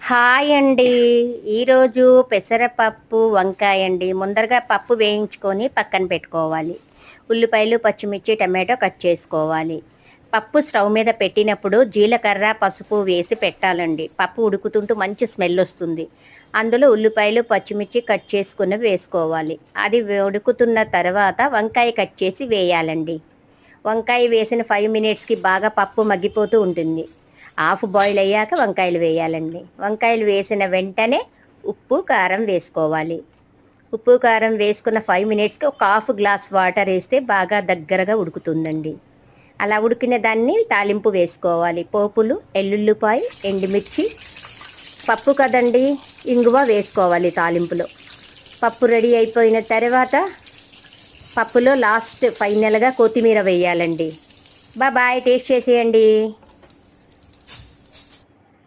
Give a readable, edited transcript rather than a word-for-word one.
Hi అండి. ఈరోజు పెసరపప్పు వంకాయ అండి. ముందరగా పప్పు వేయించుకొని పక్కన పెట్టుకోవాలి. ఉల్లిపాయలు, పచ్చిమిర్చి, టమాటో కట్ చేసుకోవాలి. పప్పు స్టవ్ మీద పెట్టినప్పుడు జీలకర్ర, పసుపు వేసి పెట్టాలండి. పప్పు ఉడుకుతుంటూ మంచి స్మెల్ వస్తుంది. అందులో ఉల్లిపాయలు, పచ్చిమిర్చి కట్ చేసుకున్నవి వేసుకోవాలి. అది ఉడుకుతున్న తర్వాత వంకాయ కట్ చేసి వేయాలండి. వంకాయ వేసిన 5 మినిట్స్కి బాగా పప్పు మగ్గిపోతూ ఉంటుంది. హాఫ్ బాయిల్ అయ్యాక వంకాయలు వేయాలండి. వంకాయలు వేసిన వెంటనే ఉప్పు కారం వేసుకోవాలి. ఉప్పు కారం వేసుకున్న 5 మినిట్స్కి ఒక హాఫ్ గ్లాస్ వాటర్ వేస్తే బాగా దగ్గరగా ఉడుకుతుందండి. అలా ఉడికిన దాన్ని తాలింపు వేసుకోవాలి. పోపులు, ఎల్లుల్లిపాయ, ఎండుమిర్చి, పప్పు కదండి, ఇంగువ వేసుకోవాలి తాలింపులో. పప్పు రెడీ అయిపోయిన తర్వాత పప్పులో లాస్ట్ ఫైనల్గా కొత్తిమీర వేయాలండి. బాయ్, టేస్ట్ చేసేయండి.